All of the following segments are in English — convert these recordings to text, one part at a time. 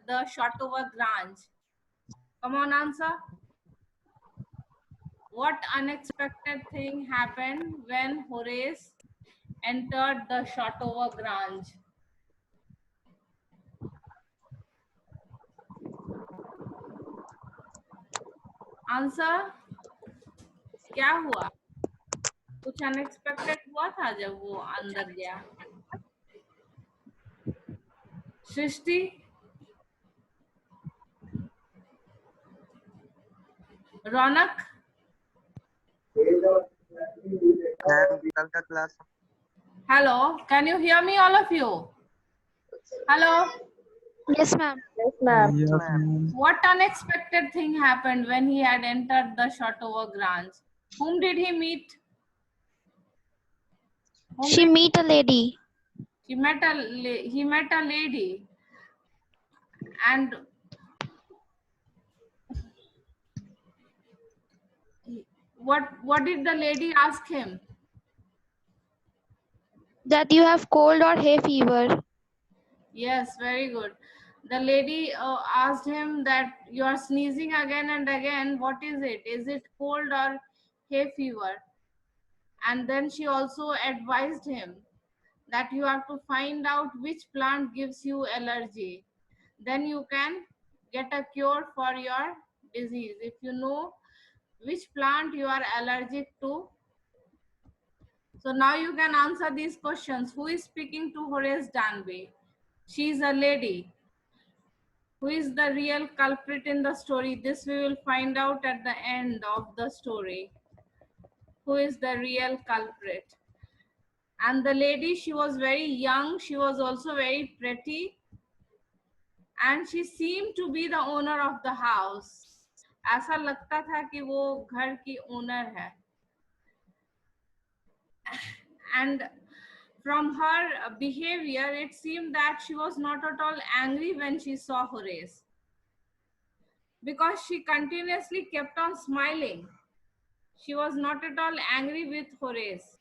the Shotover Grange? Come on, answer. What unexpected thing happened when Horace entered the Shotover Grange? Answer क्या हुआ? कुछ unexpected हुआ था जब वो अंदर गया? सृष्टि, रौनक, कल का class hello, can you hear me, all of you? Hello. Yes, ma'am. Yes, ma'am. Yes, ma'am. What unexpected thing happened when he had entered the Shotover Grange? Whom did he meet? She meet a lady. He met a lady, and what did the lady ask him? That you have cold or hay fever. Yes, very good. The lady asked him that you are sneezing again and again. What is it? Is it cold or hay fever? And then she also advised him that you have to find out which plant gives you allergy. Then you can get a cure for your disease. If you know which plant you are allergic to. So now you can answer these questions. Who is speaking to Horace Danby? She is a lady. Who is the real culprit in the story? This we will find out at the end of the story. Who is the real culprit? And the lady, she was very young. She was also very pretty. And she seemed to be the owner of the house. ऐसा लगता था कि वो घर की owner है. And from her behavior, it seemed that she was not at all angry when she saw Horace, because she continuously kept on smiling. She was not at all angry with Horace.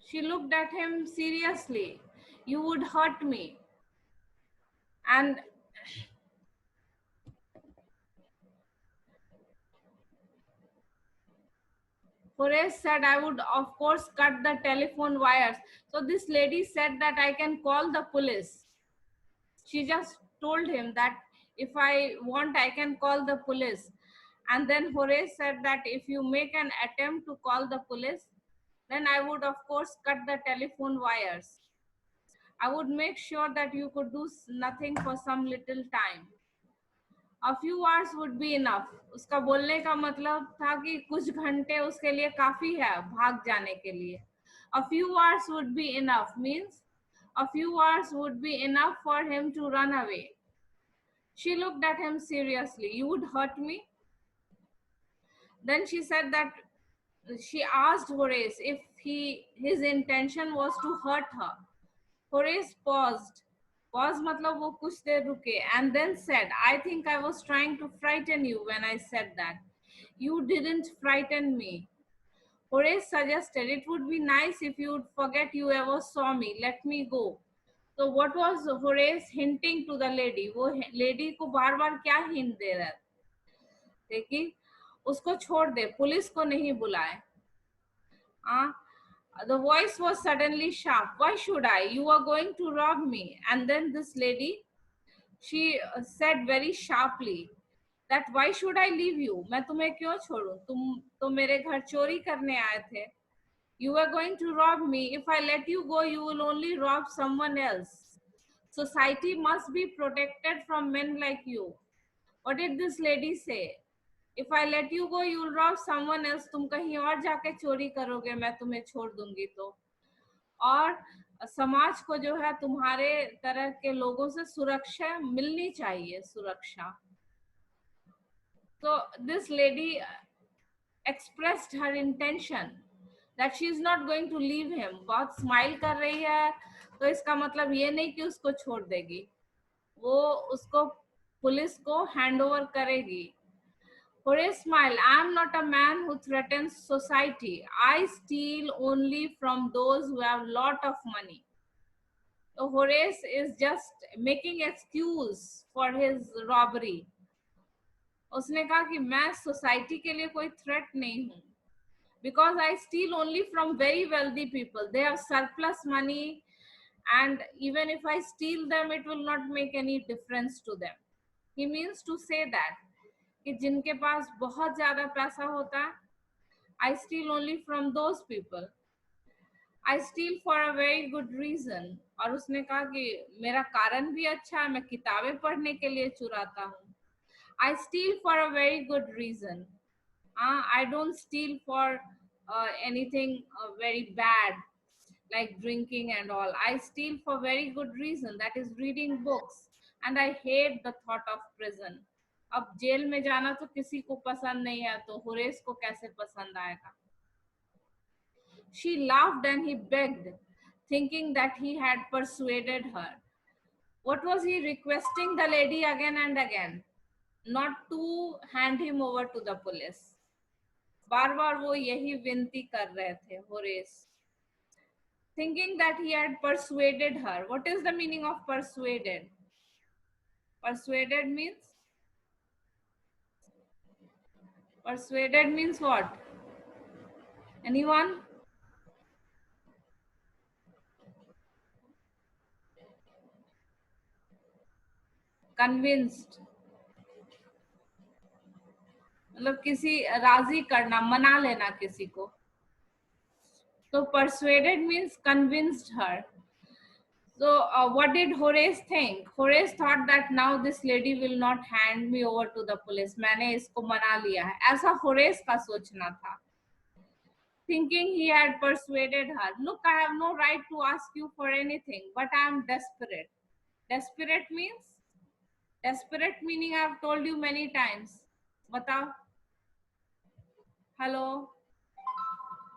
She looked at him seriously. You would hurt me. And Horace said, I would of course cut the telephone wires. So this lady said that I can call the police. She just told him that if I want, I can call the police. And then Horace said that if you make an attempt to call the police, then I would of course cut the telephone wires. I would make sure that you could do nothing for some little time. A few hours would be enough. उसका बोलने का मतलब था कि कुछ घंटे उसके लिए काफी है भाग जाने के लिए. A few hours would be enough means a few hours would be enough for him to run away. She looked at him seriously. You would hurt me? Then she said that she asked Horace if his intention was to hurt her. Horace paused. Pause matlab wo kuch der ruke and then said, I think I was trying to frighten you when I said that. You didn't frighten me. Horace suggested, it would be nice if you would forget you ever saw me. Let me go. So what was Horace hinting to the lady? वो lady को बार बार क्या hint दे रहा है कि उसको छोड़ दे, police को नहीं बुलाए. The voice was suddenly sharp. Why should I? You are going to rob me. And then this lady, she said very sharply that why should I leave you? मैं तुम्हें क्यों छोड़ूं? तुम तो मेरे घर चोरी करने आए थे. You are going to rob me. If I let you go, you will only rob someone else. Society must be protected from men like you. What did this lady say? If I let you go, you will rob someone else. तुम कहीं और जाके चोरी करोगे, मैं तुम्हें छोड़ दूंगी तो. और समाज को जो है तुम्हारे तरह के लोगों से सुरक्षा मिलनी चाहिए, सुरक्षा. So this lady expressed her intention that she is not going to leave him. बहुत स्माइल कर रही है, तो इसका मतलब ये नहीं कि उसको छोड़ देगी, वो उसको पुलिस को हैंड ओवर करेगी. Horace smiled. I am not a man who threatens society. I steal only from those who have lot of money. So Horace is just making excuse for his robbery. उसने कहा कि मैं society के लिए कोई threat नहीं हूँ, because I steal only from very wealthy people. They have surplus money, and even if I steal them, it will not make any difference to them. He means to say that कि जिनके पास बहुत ज्यादा पैसा होता है, I steal only from those people. I steal for a very good reason. और उसने कहा कि मेरा कारण भी अच्छा है, मैं किताबें पढ़ने के लिए चुराता हूँ. I steal for a very good reason. I don't steal for anything very bad like drinking and all. I steal for very good reason, that is reading books, and I hate the thought of prison. अब jail में जाना तो किसी को पसंद नहीं है, तो होरेस को कैसे पसंद आएगा? She laughed and he begged, thinking that he had persuaded her. What was he requesting the lady again and again? Not to hand him over to the police. बार बार वो यही विनती कर रहे थे Horace. Thinking that he had persuaded her. What is the meaning of persuaded? Persuaded means what? Anyone? Convinced. मतलब किसी राजी करना, मना लेना किसी को. So persuaded means convinced her. So what did Horace think? Horace thought that now this lady will not hand me over to the police. मैंने इसको मना लिया है. ऐसा Horace का सोचना था. Thinking he had persuaded her. Look, I have no right to ask you for anything, but I am desperate. Desperate means? Desperate meaning I have told you many times. Batao. Hello?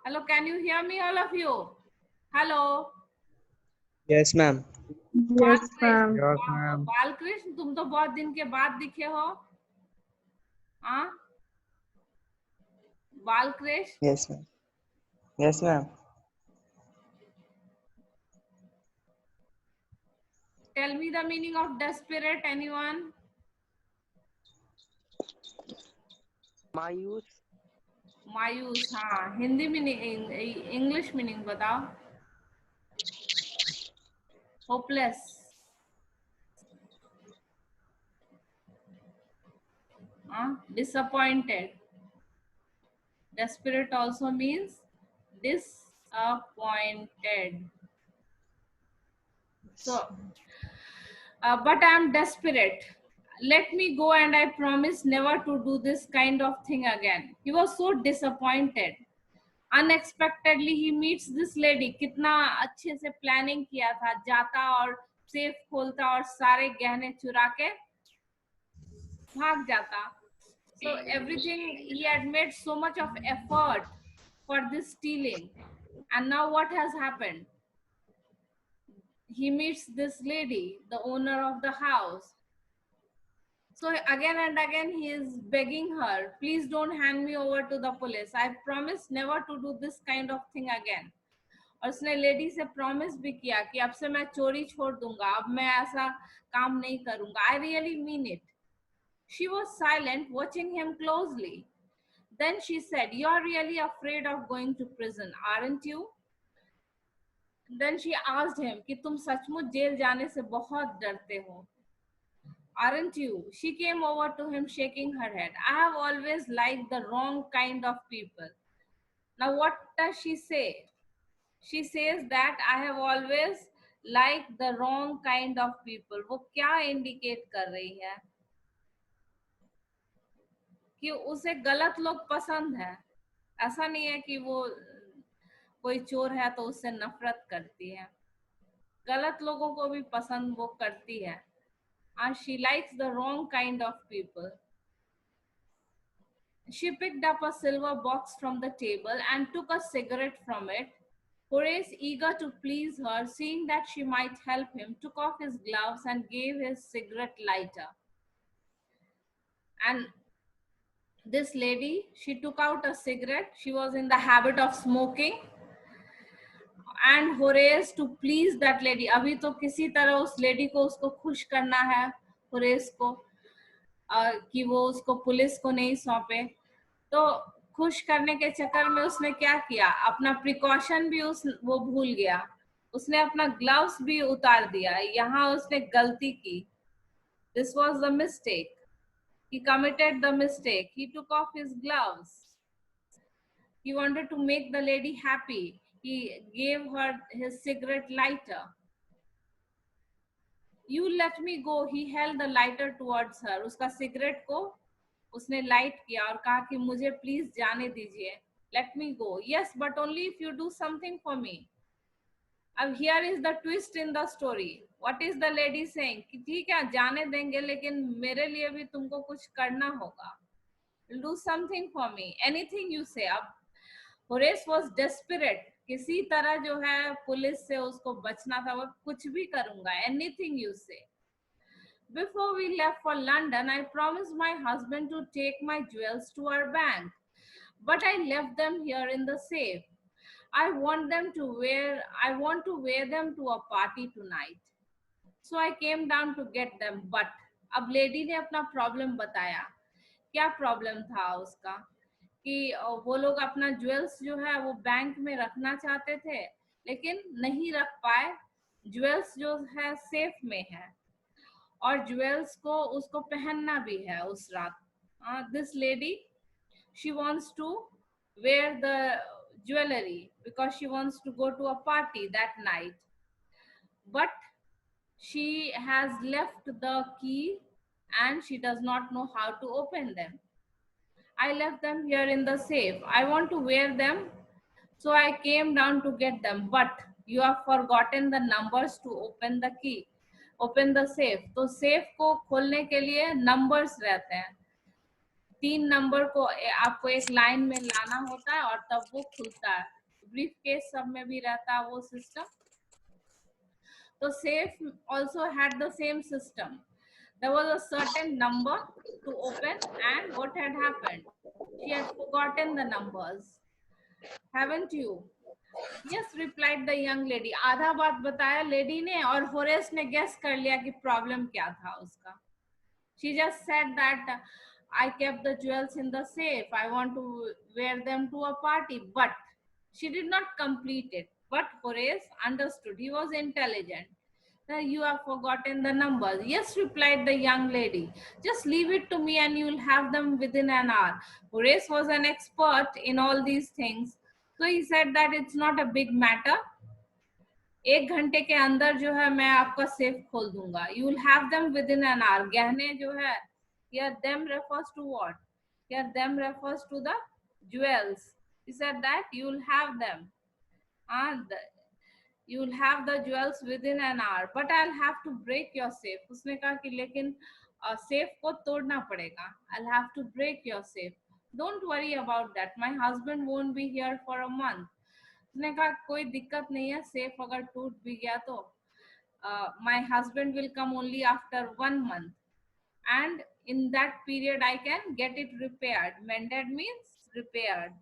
Hello, can you hear me, all of you? Hello? Yes, ma'am. Yes, ma'am. Yes, ma'am. Balkrishna, तुम तो बहुत दिन के बाद दिखे हो. हाँ? Balkrishna. Yes, ma'am. Yes, ma'am. Tell me the meaning of desperate, anyone? मायूस. मायूस. हाँ, हिंदी मीनिंग, इंग्लिश मीनिंग बताओ. Hopeless. Disappointed. Desperate also means disappointed. So, but I am desperate. Let me go, and I promise never to do this kind of thing again. He was so disappointed. Unexpectedly he meets this lady. कितना अच्छे से planning किया था, जाता और safe खोलता और सारे गहने चुरा के भाग जाता. So everything, he had made so much of effort for this stealing, and now what has happened? He meets this lady, the owner of the house. So again and again he is begging her, please don't hand me over to the police. I promise never to do this kind of thing again. और उसने lady से promise भी किया कि अब से मैं चोरी छोड़ दूंगा, अब मैं ऐसा काम नहीं करूंगा. I really mean it. She was silent, watching him closely. Then she said, you are really afraid of going to prison, aren't you? Then she asked him कि तुम सचमुच जेल जाने से बहुत डरते हो, aren't you? She came over to him shaking her head. I have always liked the wrong kind of people. Now what does she say? She says that I have always liked the wrong kind of people. वो क्या indicate कर रही है? कि उसे गलत लोग पसंद है. ऐसा नहीं है कि वो कोई चोर है तो उससे नफरत करती है. गलत लोगों को भी पसंद वो करती है. And she likes the wrong kind of people. She picked up a silver box from the table and took a cigarette from it. Horace, eager to please her, seeing that she might help him, took off his gloves and gave his cigarette lighter. And this lady, she took out a cigarette. She was in the habit of smoking. and Horace to please that lady. अभी तो किसी तरह उस lady को उसको खुश करना है, होरेस को, कि वो उसको पुलिस को नहीं सौंपे। तो खुश करने के चक्कर में उसने क्या किया, अपना प्रिकॉशन भी वो भूल गया, उसने अपना ग्लव्स भी उतार दिया। यहाँ उसने गलती की। This was the mistake, he committed the mistake, he took off his gloves, he wanted to make the lady happy, he gave her his cigarette lighter. You let me go, he held the lighter towards her, उसका cigarette को उसने light किया और कहा कि मुझे please जाने दीजिए, let me go, yes but only if you do something for me. अब here is the twist in the story. What is the lady saying? कि ठीक है जाने देंगे लेकिन मेरे लिए भी तुमको कुछ करना होगा, do something for me, anything you say. अब होरेस was desperate, किसी तरह जो है पुलिस से उसको बचना था, वो कुछ भी करूंगा, anything you say. Before we left for London, I promised my husband to take my jewels to our bank, but I left them here in the safe. I want to wear them to a party tonight. So I came down to get them. But अब lady ने अपना problem बताया। क्या problem था उसका कि वो लोग अपना ज्वेल्स जो है वो बैंक में रखना चाहते थे लेकिन नहीं रख पाए। ज्वेल्स जो है सेफ में है और ज्वेल्स को उसको पहनना भी है उस रात। This lady, she wants to wear the jewelry because she wants to go to a party that night, but she has left the key and she does not know how to open them. I left them here in the safe. I want to wear them, so I came down to get them, but you have forgotten the numbers to open the key, open the safe. तो safe को खोलने के लिए numbers रहते हैं, 3 number को आपको एक लाइन में लाना होता है और तब वो खुलता है। ब्रीफ केस सब में भी रहता है वो सिस्टम। तो safe also had the same system. There was a certain number to open and what had happened? She had forgotten the numbers. Haven't you? Yes, replied the young lady. आधा बात बताया लेडी ने और Horace ने guess कर लिया कि problem क्या था उसका। She just said that I kept the jewels in the safe. I want to wear them to a party, but she did not complete it. But Horace understood. He was intelligent. You have forgotten the numbers. Yes, replied the young lady. Just leave it to me and you will have them within an hour. Horace was an expert in all these things. So he said that it's not a big matter. 1 घंटे के अंदर जो है मैं आपका safe खोल दूंगा. You will have them within an hour. गहने जो है, here them refers to what? Here them refers to the jewels. He said that you will have them. And you will have the jewels within an hour. But I'll have to break your safe. उसने कहा कि लेकिन safe को तोड़ना पड़ेगा. I'll have to break your safe. Don't worry about that. My husband won't be here for a month. उसने कहा कोई दिक्कत नहीं है, सेफ अगर टूट भी गया तो my husband will come only after 1 month and in that period I can get it repaired. Mended means repaired.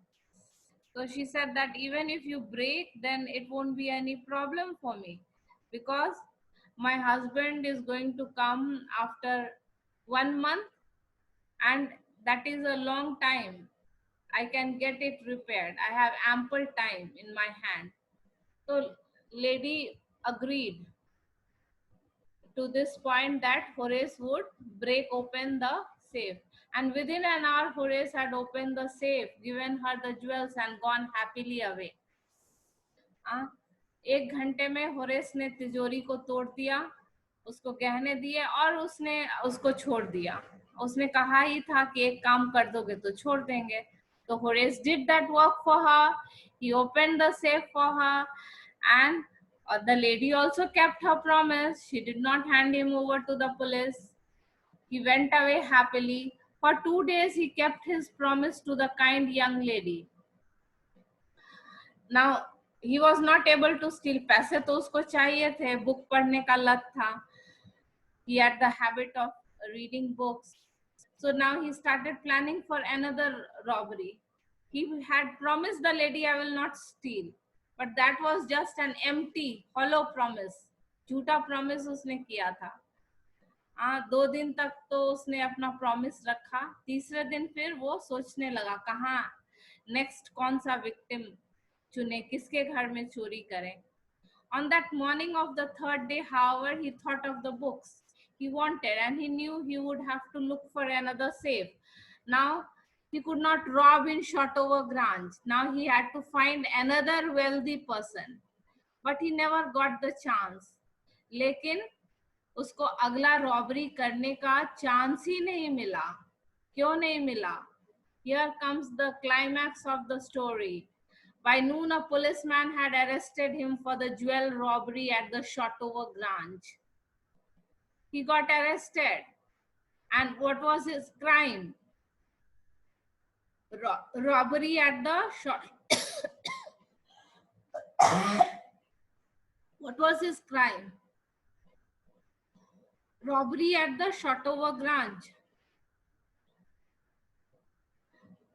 So she said that even if you break, then it won't be any problem for me because my husband is going to come after 1 month and that is a long time. I can get it repaired. I have ample time in my hand. So lady agreed to this point that Horace would break open the safe. And within an hour, Horace had opened the safe, given her the jewels and gone happily away. 1 घंटे में Horace ने तिजोरी को तोड़ दिया, उसको गहने दिए और उसने उसको छोड़ दिया। उसने कहा ही था कि एक काम कर दोगे तो छोड़ देंगे। तो Horace did that work for her. He opened the safe for her and the lady also kept her promise. She did not hand him over to the police. He went away happily. For 2 days, he kept his promise to the kind young lady. Now, he was not able to steal. पैसे तो उसको चाहिए थे, book पढ़ने का लत था. He had the habit of reading books. So now he started planning for another robbery. He had promised the lady, I will not steal. but that was just an empty hollow promise. झूठा promise उसने किया था. 2 दिन तक तो उसने अपना promise रखा. तीसरे दिन फिर वो सोचने लगा कहाँ नेक्स्ट कौन सा विक्टिम चुने, किसके घर में चोरी करें. On that morning of the third day, however, he thought of the books he wanted and he knew he would have to look for another safe. Now, he could not rob in Shotover Grange. Now he had to find another wealthy person. But he never got the chance. लेकिन उसको अगला robbery करने का chance ही नहीं मिला. क्यों नहीं मिला? Here comes the climax of the story. By noon, a policeman had arrested him for the jewel robbery at the Shotover Grange. He got arrested. And what was his crime? Robbery at the What was his crime? Robbery at the Shotover Grange.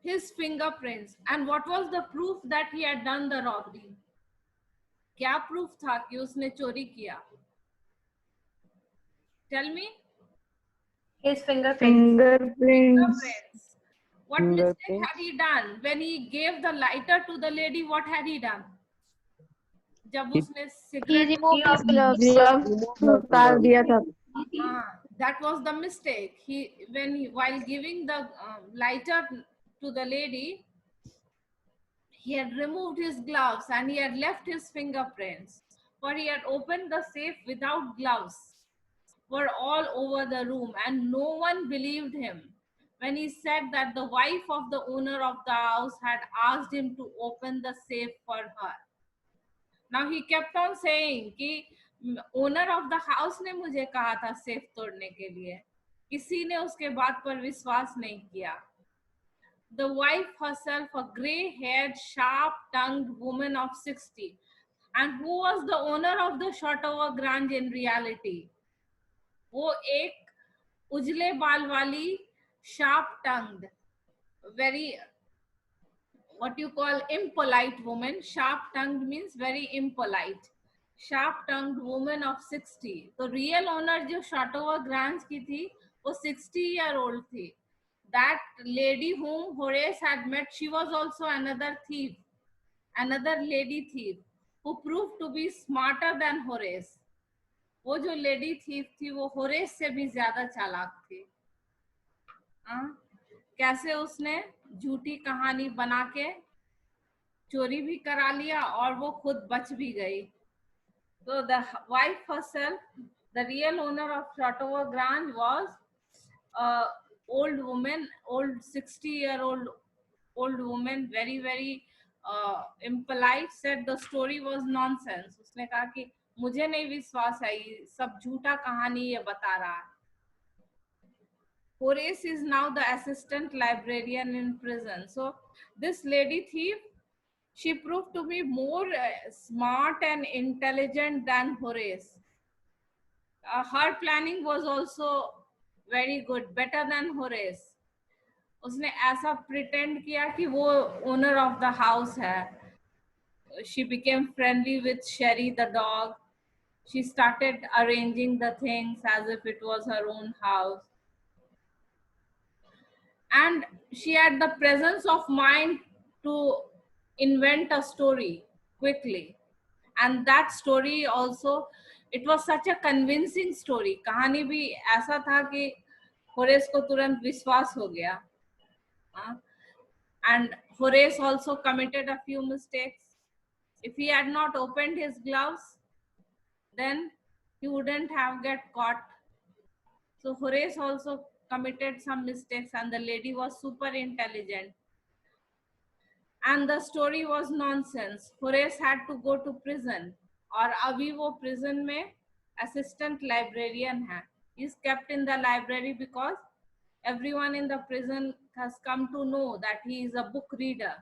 His fingerprints. And what was the proof that he had done the robbery? क्या proof था कि उसने चोरी किया? Tell me. His fingerprints. Fingerprints. What mistake Fingerprints. had he done? When he gave the lighter to the lady, what had he done? जब He- उसने He cigarette, removed his gloves. Gloves उतार दिया था. that was the mistake. While giving the lighter to the lady, he had removed his gloves and he had left his fingerprints. For he had opened the safe without gloves, were all over the room, and no one believed him when he said that the wife of the owner of the house had asked him to open the safe for her. Now he kept on saying कि owner of the house ने मुझे कहा था safe तोड़ने के लिए. किसी ने उसके बात पर विश्वास नहीं किया. The wife herself, a gray-haired, sharp-tongued woman of 60, and who was the owner of the Shotover Grange in reality? वो एक उजले बाल वाली, sharp-tongued, very what you call impolite woman. Sharp-tongued means very impolite. Sharp-tongued woman of 60. तो real owner जो Shotover Grange की थी, वो 60-year-old थी. That lady whom Horace had met, she was also another thief, another lady thief, who proved to be smarter than Horace. वो जो lady thief थी, वो Horace से भी ज्यादा चालाक थी. कैसे उसने झूठी कहानी बना के चोरी भी करा लिया और वो खुद बच भी गई. So the wife herself, the real owner of Shotover Grange, was old woman, old 60-year-old old woman, very very impolite, said the story was nonsense. उसने कहा कि मुझे नहीं विश्वास है, ये सब झूठा कहानी ये बता रहा है. Horace is now the assistant librarian in prison. So this lady thief, she proved to be more smart and intelligent than Horace. Her planning was also very good, better than Horace. उसने ऐसा pretend किया कि वो owner of the house है. She became friendly with Sherry the dog. She started arranging the things as if it was her own house. And she had the presence of mind to invent a story quickly. And that story also, it was such a convincing story. कहानी भी ऐसा था कि Horace को तुरंत विश्वास हो गया. And Horace also committed a few mistakes. If he had not opened his gloves, then he wouldn't have get caught. So Horace also committed some mistakes, and the lady was super intelligent. And the story was nonsense. Horace had to go to prison, और अभी वो prison में assistant librarian है. He is kept in the library because everyone in the prison has come to know that he is a book reader.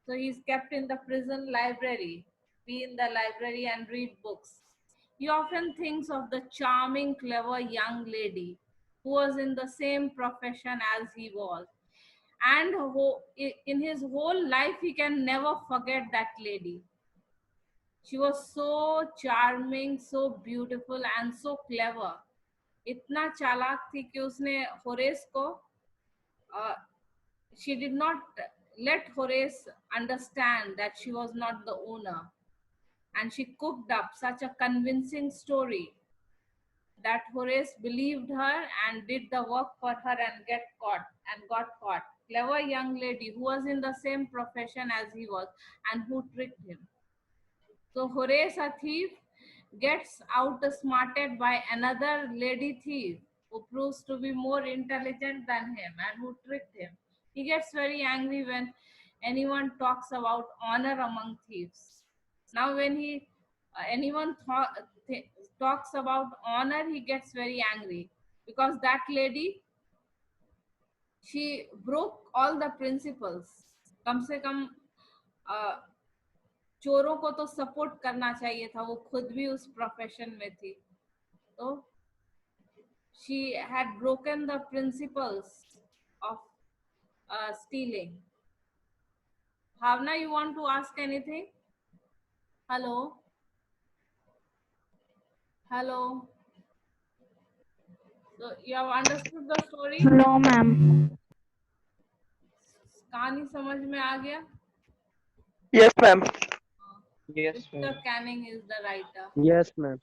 So he is kept in the prison library, be in the library and read books. He often thinks of the charming, clever young lady who was in the same profession as he was. And in his whole life, he can never forget that lady. She was so charming, so beautiful and so clever. इतना चालाक थी कि उसने Horace को she did not let Horace understand that she was not the owner, and she cooked up such a convincing story that Horace believed her and did the work for her and got caught. Clever young lady who was in the same profession as he was and who tricked him. So Horace, a thief, gets outsmarted by another lady thief who proves to be more intelligent than him and who tricked him. He gets very angry when anyone talks about honor among thieves. Now, when anyone talks about honor, he gets very angry because that lady, she broke all the principles. कम से कम चोरों को तो support करना चाहिए था, वो खुद भी उस प्रोफेशन में थी. तो she had broken the principles of stealing. Bhavna, you want to ask anything? Hello? Hello? So you have understood the story? No, ma'am. कहानी समझ में आ गया? Yes, ma'am. Yes, Mr. ma'am. Canning is the writer. Yes, ma'am.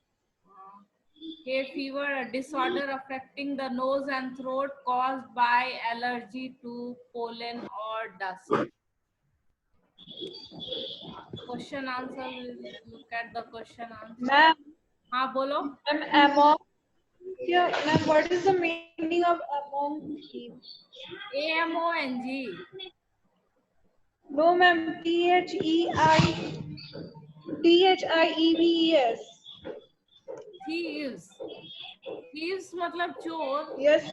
Hay fever, a disorder affecting the nose and throat caused by allergy to pollen or dust. Question answer, we'll look at the question answer. Ma'am, हाँ बोलो. among, yeah, ma'am, what is the meaning of among thieves? AMONG. No, ma'am, THIEVES. Thieves. Thieves मतलब चोर. Yes.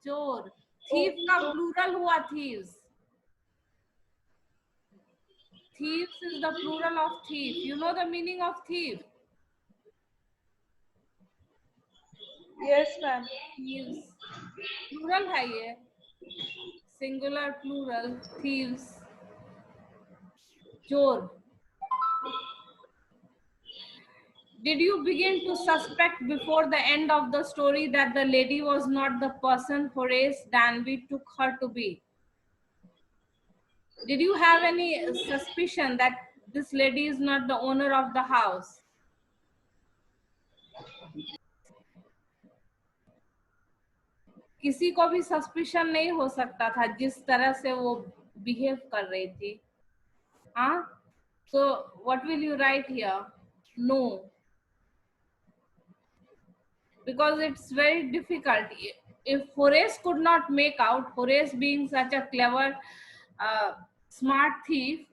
चोर. Thief का plural हुआ thieves. Thieves is the plural of thief. You know the meaning of thief? Yes, ma'am. Thieves. Plural है ये. Singular plural. Thieves. चोर. Did you begin to suspect before the end of the story that the lady was not the person Horace Danby took her to be? Did you have any suspicion that this lady is not the owner of the house? किसी को भी suspicion नहीं हो सकता था जिस तरह से वो बिहेव कर रही थी. हाँ? So what will you write here? No. Because it's very difficult. If Horace could not make out, Horace being such a clever, smart thief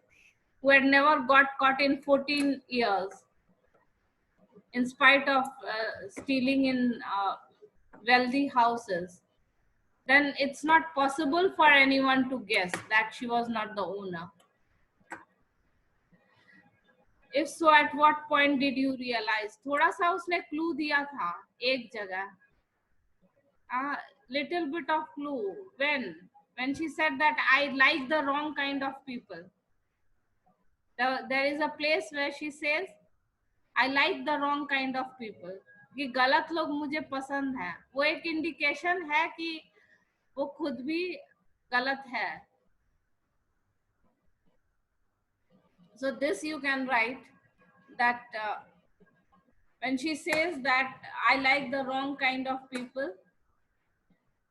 who had never got caught in 14 years, in spite of stealing in wealthy houses, then it's not possible for anyone to guess that she was not the owner. If so, at what point did you realize? थोड़ा सा उसने clue दिया था एक जगह. Little bit of clue. When she said that I like the wrong kind of people. There is a place where she says I like the wrong kind of people. कि गलत लोग मुझे पसंद हैं. वो एक इंडिकेशन है कि वो खुद भी गलत है. So this you can write that when she says that I like the wrong kind of people,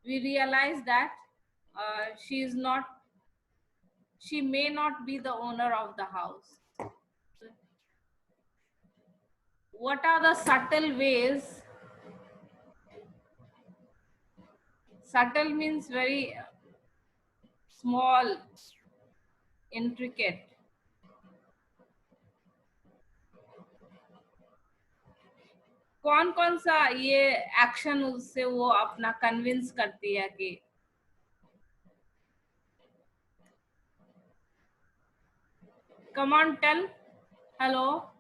we realize that she may not be the owner of the house. What are the subtle ways? Subtle means very small, intricate. कौन कौन सा ये action उससे वो अपना convince करती है कि come on tell. Hello.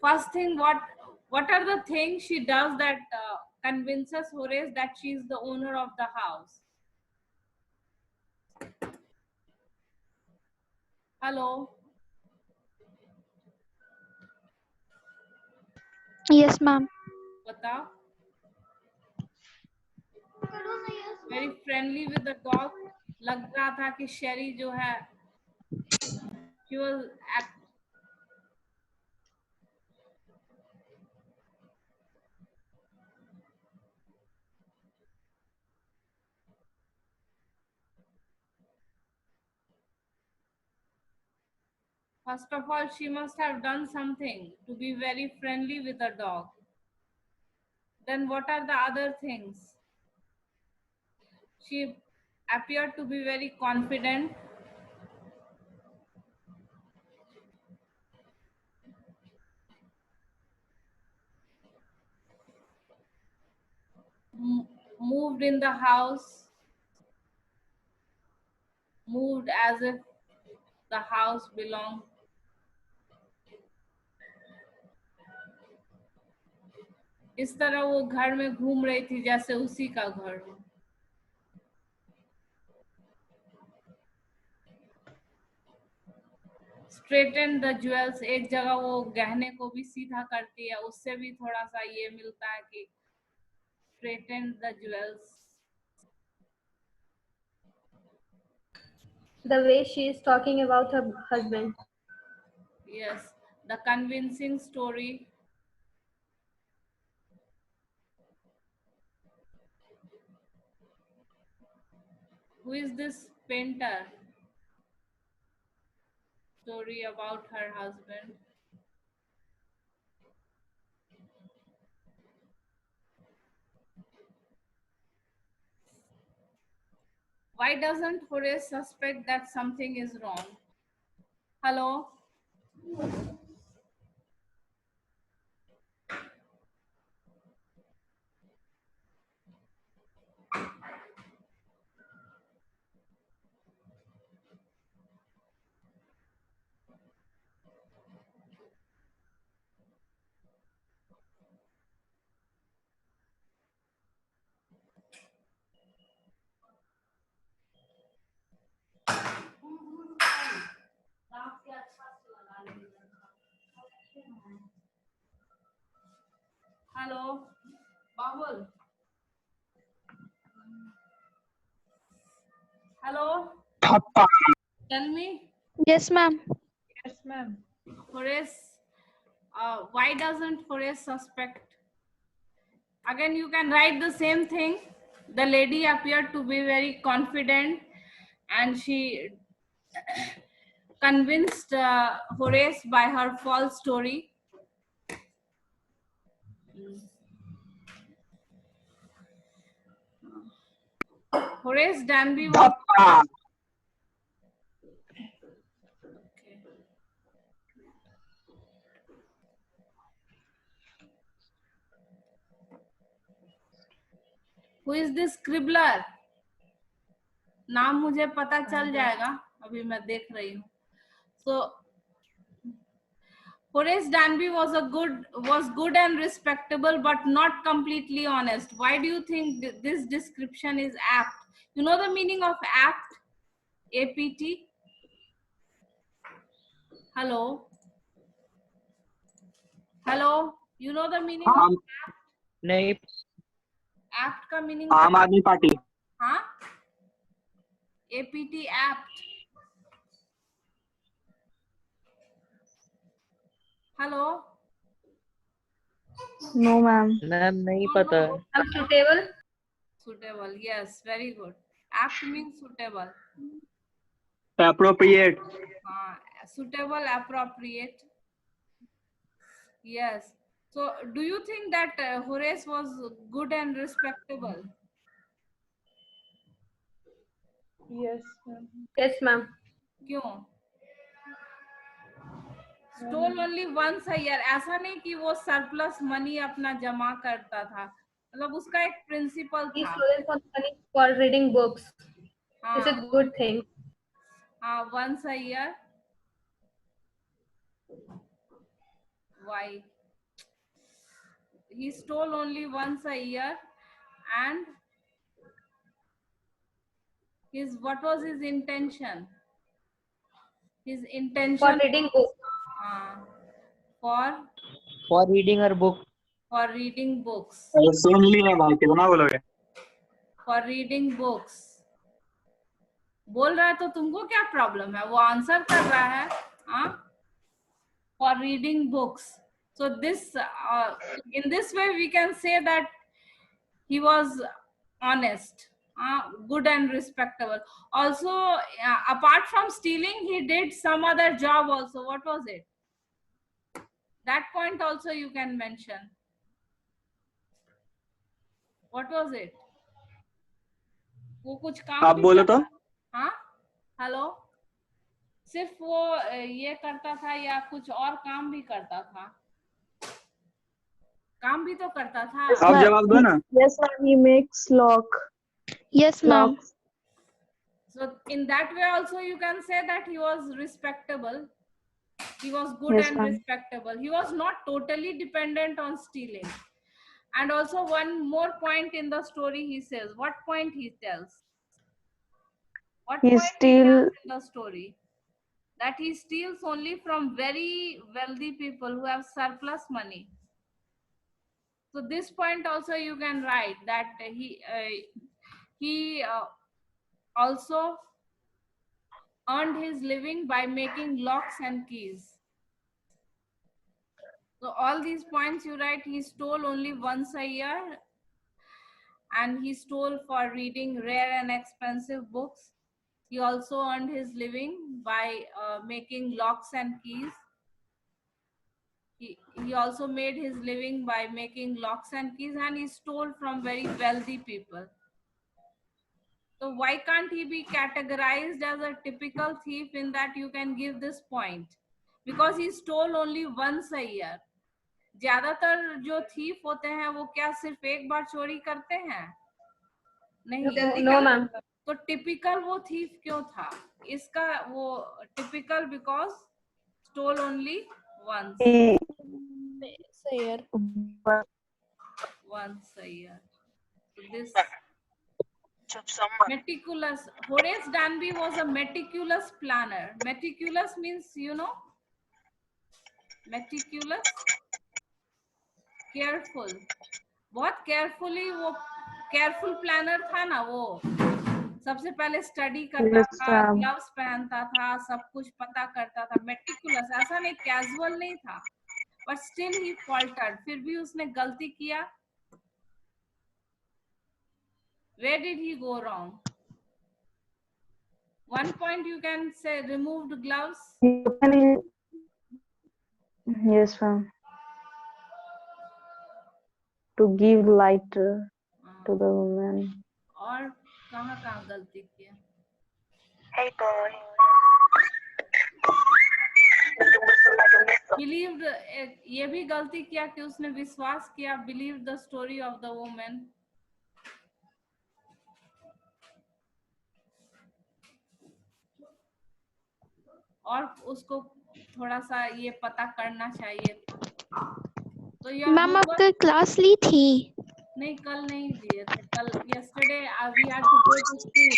First thing, what are the things she does that convinces Horace that she is the owner of the house? Hello. Yes, ma'am. बताओ. Very friendly with the dog. लग रहा था कि शेरी जो है, she was act. First of all, she must have done something to be very friendly with the dog. Then what are the other things? She appeared to be very confident. Moved in the house. Moved as if the house belonged. इस तरह वो घर में घूम रही थी जैसे उसी का घर हो. स्ट्रेटन द ज्वेल्स, एक जगह वो गहने को भी सीधा करती है, उससे भी थोड़ा सा ये मिलता है कि straighten the jewels. The way she is talking about her husband. Yes, the convincing story. Who is this painter? Story about her husband. Why doesn't Horace suspect that something is wrong? Hello? Hello? Bahul? Hello? Tell me, Yes, ma'am. Yes, ma'am. Horace, why doesn't Horace suspect? Again, you can write the same thing. The lady appeared to be very confident and she convinced Horace by her false story. Horace Danby was... Okay. Who is this scribbler? नाम मुझे पता चल जाएगा, अभी मैं देख रही हूँ. So Horace Danby was good and respectable, but not completely honest. Why do you think this description is apt? You know the meaning of apt? APT? Hello? Hello? You know the meaning of apt? नहीं. Apt का meaning? आम आदमी party. हाँ? APT apt. Hello? No, ma'am. Ma'am नहीं पता. Suitable. Suitable. Yes, very good. Apt means suitable. Appropriate. Suitable, appropriate. Yes. So, do you think that Horace was good and respectable? Yes, ma'am. Yes, ma'am. क्यों? Stole only once a year. ऐसा नहीं कि वो surplus money अपना जमा करता था. मतलब उसका एक principle He था. stole some money for reading books. It's a हाँ, good thing. हाँ, once a year. Why? He stole only once a year, and what was his intention? His For intention reading books. for For reading her book. for reading books. अरे सुन लिए भाई, कितना बोलोगे? For reading books. बोल रहा है तो तुमको क्या प्रॉब्लम है? वो आंसर कर रहा है. हाँ, for reading books. So this in this way we can say that he was honest, good and respectable. Also, apart from stealing, he did some other job also. What was it? That point also you can mention. What was it? वो कुछ काम आप भी बोलो तो। करता- हाँ, hello, सिर्फ वो ये करता था या कुछ और काम भी करता था? काम भी तो करता था. आप जवाब दो ना। Yes, ma'am. He makes lock. Yes, ma'am. Locks. So in that way also you can say that he was respectable. He was good Yes, and ma'am. respectable. He was not totally dependent on stealing. And also one more point in the story he says. What point he tells? What He point steal- tells in the story? That he steals only from very wealthy people who have surplus money. So this point also you can write that he also earned his living by making locks and keys. So all these points you write. He stole only once a year, and he stole for reading rare and expensive books. He also earned his living by making locks and keys. He also made his living by making locks and keys, and he stole from very wealthy people. So why can't he be categorized as a typical thief? In that you can give this point, because he stole only once a year. ज्यादातर जो thief होते हैं वो क्या सिर्फ एक बार चोरी करते हैं? नहीं. No, ma'am. तो टिपिकल वो थीफ क्यों था? इसका वो typical because stole only once. Once a year. So this meticulous. Horace Danby was a meticulous planner. Meticulous means, you know, meticulous, careful. बहुत carefully वो careful planner था ना वो. सबसे पहले स्टडी करता Yes, था, ma'am. ग्लव्स पहनता था, सब कुछ पता करता था. मेटिकुलस ऐसा नहीं, कैजुअल नहीं था. But still he faltered. फिर भी उसने गलती किया. Where did he go wrong? One point you can say removed gloves. Yes, ma'am. To give light to the woman. और कहाँ कहाँ गलती किया? Believed, ये भी गलती किया कि उसने विश्वास किया. Believed the story of the woman. और उसको थोड़ा सा ये पता करना चाहिए था. तो यह मैम आपका क्लास ली थी? नहीं, कल नहीं दिए थे. कल yesterday we had to go to school.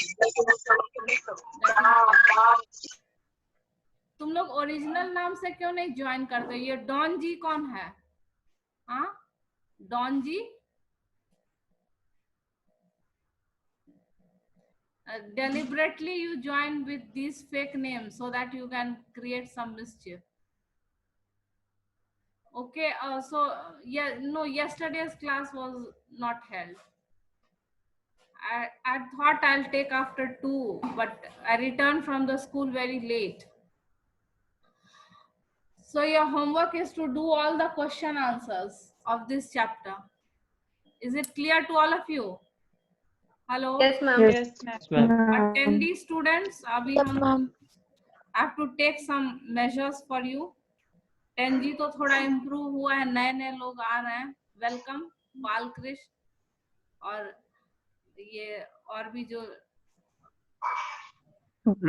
तुम लोग ओरिजिनल नाम से क्यों नहीं ज्वाइन करते? ये डॉन जी कौन है? हाँ, Don ji. Deliberately you join with these fake names so that you can create some mischief. Okay, so yeah, no, yesterday's class was not held. I thought I'll take after 2, but I returned from the school very late. So your homework is to do all the question answers of this chapter. Is it clear to all of you? Hello? Yes, ma'am. Yes, ma'am. Attendee students, अभी Yes, हम ma'am. have to take some measures for you. 10G तो थोड़ा improve हुआ है, नए नए लोग आ रहे हैं. Welcome, बालकृष्ण और ये और भी जो.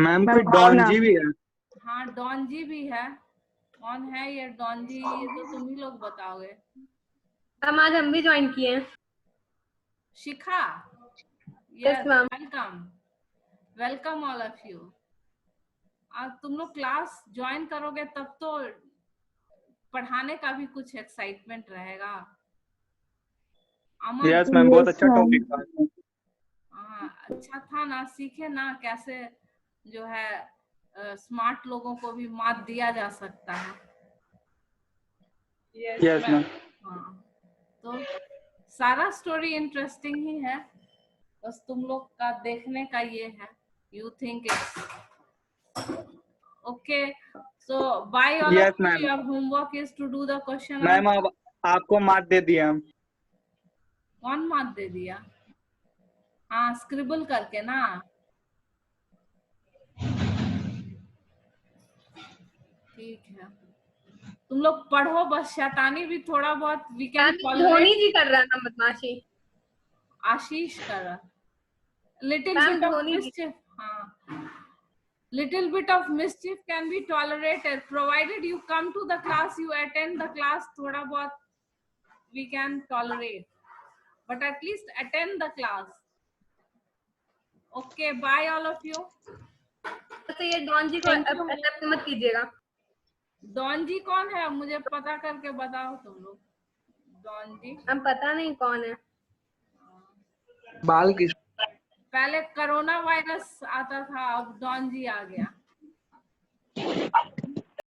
मैम कोई डॉन जी भी है? हाँ, डॉन जी भी है. कौन है ये डॉन जी? ये तो तुम ही लोग बताओगे. हम आज हम भी ज्वाइन किए हैं. शिखा. Yes, ma'am. Welcome all of you. आज तुम लोग क्लास ज्वाइन करोगे तब तो पढ़ाने का भी कुछ एक्साइटमेंट रहेगा. अमन यस मैम, बहुत अच्छा Yes, टॉपिक था। अच्छा था ना, सीखे ना कैसे जो है स्मार्ट लोगों को भी मात दिया जा सकता है। Yes ma'am. हाँ, तो सारा स्टोरी इंटरेस्टिंग ही है, बस तुम लोग का देखने का ये है, you think it's okay. So bye all Yes, of you, ma'am. Your homework is to do the question ma'am अब आपको मार्क दे दिया हम। कौन मात दे दिया? हाँ, स्क्रिबल करके ना। ठीक है, तुम लोग पढ़ो, बस शैतानी भी थोड़ा बहुत वी कैन मैम धोनी जी कर रहा था बदमाशी। आशीष कर लिटिल मैम बिट ऑफ धोनी जी। मिस्chief, हाँ, little bit of mischief can be tolerated provided you come to the class, you attend the class, thoda bahut we can tolerate, but at least attend the class. Okay, bye all of you. तो ये don जी को Thank you. Accept मत कीजिएगा। Don जी कौन है, मुझे पता करके बताओ तुम लोग। डॉन जी हम पता नहीं कौन है। बाल की पहले कोरोना वायरस आता था, अब डॉन जी आ गया।